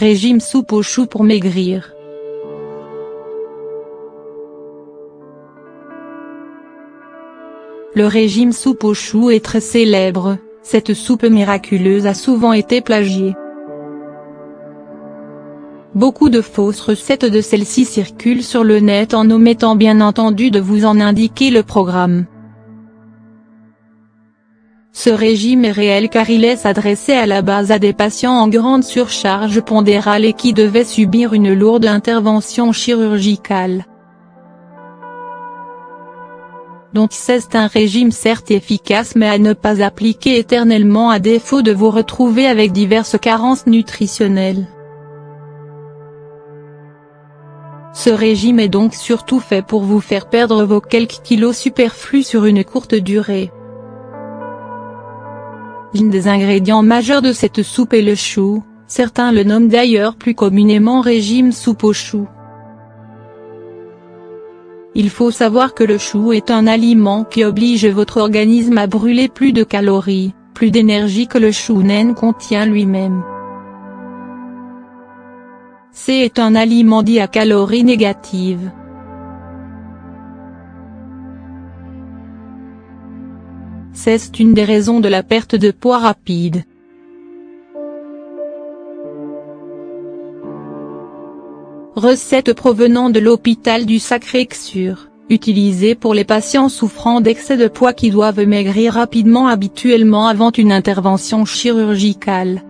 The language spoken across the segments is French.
Régime soupe aux choux pour maigrir. Le régime soupe aux choux est très célèbre, cette soupe miraculeuse a souvent été plagiée. Beaucoup de fausses recettes de celle-ci circulent sur le net en omettant bien entendu de vous en indiquer le programme. Ce régime est réel car il est s'adressé à la base à des patients en grande surcharge pondérale et qui devaient subir une lourde intervention chirurgicale. Donc c'est un régime certes efficace mais à ne pas appliquer éternellement à défaut de vous retrouver avec diverses carences nutritionnelles. Ce régime est donc surtout fait pour vous faire perdre vos quelques kilos superflus sur une courte durée. L'un des ingrédients majeurs de cette soupe est le chou, certains le nomment d'ailleurs plus communément régime soupe aux choux. Il faut savoir que le chou est un aliment qui oblige votre organisme à brûler plus de calories, plus d'énergie que le chou naine contient lui-même. C'est un aliment dit à calories négatives. C'est une des raisons de la perte de poids rapide. Recette provenant de l'hôpital du Sacré-Cœur, utilisée pour les patients souffrant d'excès de poids qui doivent maigrir rapidement habituellement avant une intervention chirurgicale.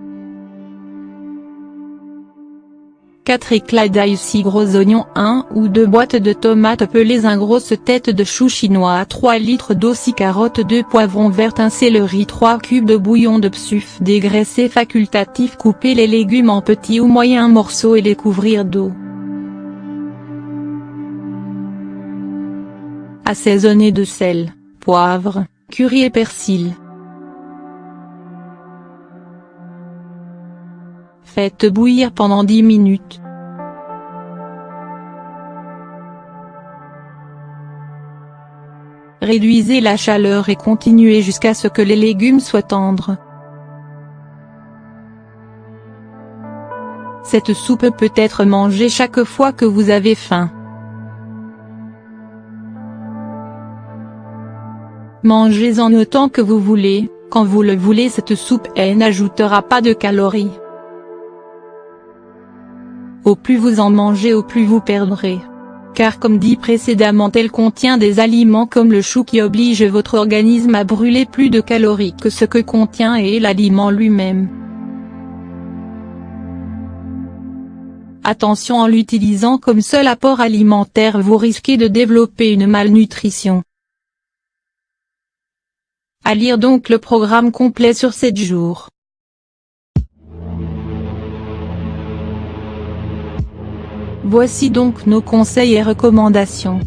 4 éclats d'ail, 6 gros oignons, 1 ou 2 boîtes de tomates pelées, 1 grosse tête de chou chinois, 3 litres d'eau, 6 carottes, 2 poivrons verts, 1 céleri, 3 cubes de bouillon de psuf dégraissé facultatif. Couper les légumes en petits ou moyens morceaux et les couvrir d'eau. Assaisonner de sel, poivre, curry et persil. Faites bouillir pendant 10 minutes. Réduisez la chaleur et continuez jusqu'à ce que les légumes soient tendres. Cette soupe peut être mangée chaque fois que vous avez faim. Mangez-en autant que vous voulez, quand vous le voulez. Cette soupe n'ajoutera pas de calories. Au plus vous en mangez au plus vous perdrez. Car comme dit précédemment, elle contient des aliments comme le chou qui obligent votre organisme à brûler plus de calories que ce que contient l'aliment lui-même. Attention, en l'utilisant comme seul apport alimentaire vous risquez de développer une malnutrition. À lire donc le programme complet sur 7 jours. Voici donc nos conseils et recommandations.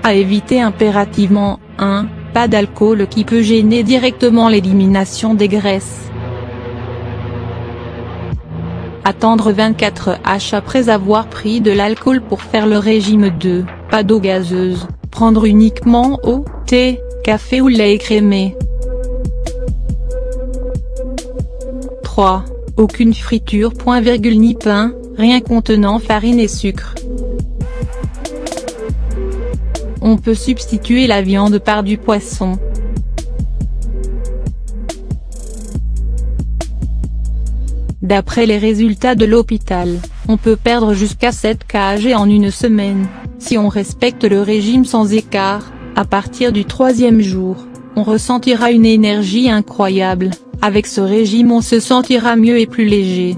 À éviter impérativement, 1. Pas d'alcool qui peut gêner directement l'élimination des graisses. Attendre 24 h après avoir pris de l'alcool pour faire le régime. 2. Pas d'eau gazeuse, prendre uniquement eau, thé, café ou lait écrémé. 3. Aucune friture, ni pain, rien contenant farine et sucre. On peut substituer la viande par du poisson. D'après les résultats de l'hôpital, on peut perdre jusqu'à 7 kg en une semaine, si on respecte le régime sans écart. À partir du 3e jour, on ressentira une énergie incroyable. Avec ce régime on se sentira mieux et plus léger.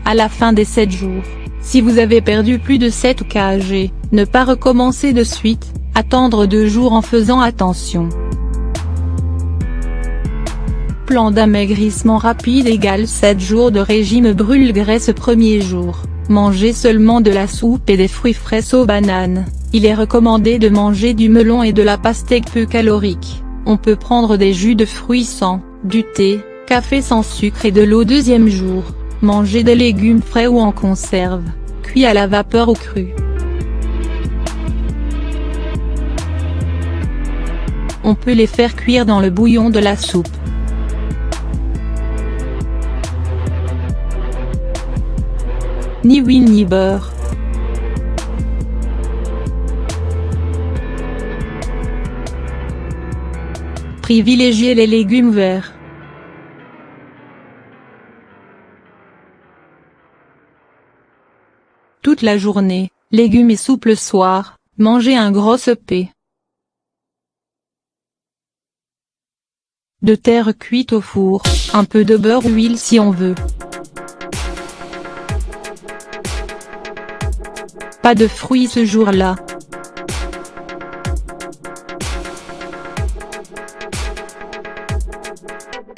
À la fin des 7 jours, si vous avez perdu plus de 7 kg, ne pas recommencer de suite, attendre 2 jours en faisant attention. Plan d'amaigrissement rapide = 7 jours de régime brûle-graisse. Premier jour, mangez seulement de la soupe et des fruits frais aux bananes. Il est recommandé de manger du melon et de la pastèque peu calorique. On peut prendre des jus de fruits sans, du thé, café sans sucre et de l'eau. Deuxième jour, mangez des légumes frais ou en conserve, cuits à la vapeur ou crus. on peut les faire cuire dans le bouillon de la soupe. Ni huile ni beurre. Privilégiez les légumes verts. Toute la journée, légumes et soupe le soir, mangez un gros souper de terre cuite au four, un peu de beurre ou huile si on veut. Pas de fruits ce jour-là.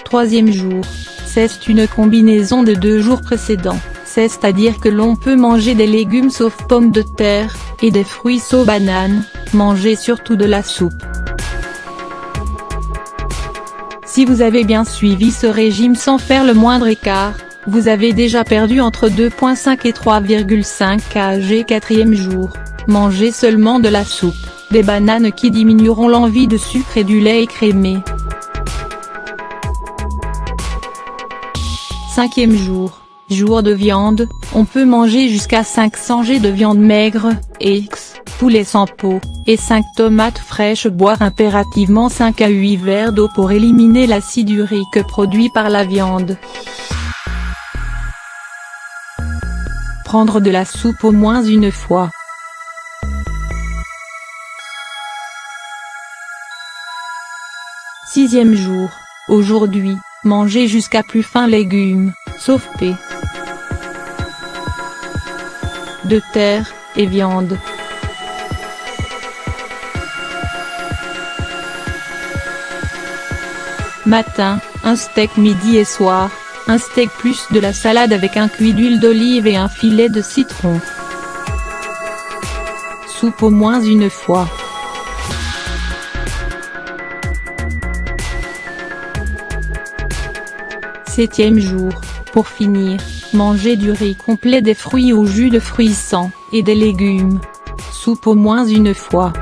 Troisième jour, c'est une combinaison de 2 jours précédents, c'est-à-dire que l'on peut manger des légumes sauf pommes de terre, et des fruits sauf bananes, mangez surtout de la soupe. Si vous avez bien suivi ce régime sans faire le moindre écart, vous avez déjà perdu entre 2,5 et 3,5 kg. Quatrième jour, mangez seulement de la soupe, des bananes qui diminueront l'envie de sucre et du lait écrémé. Cinquième jour, jour de viande, on peut manger jusqu'à 500 g de viande maigre, x, poulet sans peau, et 5 tomates fraîches. Boire impérativement 5 à 8 verres d'eau pour éliminer l'acide urique produit par la viande. Prendre de la soupe au moins une fois. Sixième jour, aujourd'hui, mangez jusqu'à plus faim légumes, sauf paix de terre, et viande. Matin, un steak midi et soir, un steak plus de la salade avec un cuit d'huile d'olive et un filet de citron. Soupe au moins une fois. Septième jour, pour finir, mangez du riz complet, des fruits ou jus de fruits sans, et des légumes. Soupe au moins une fois.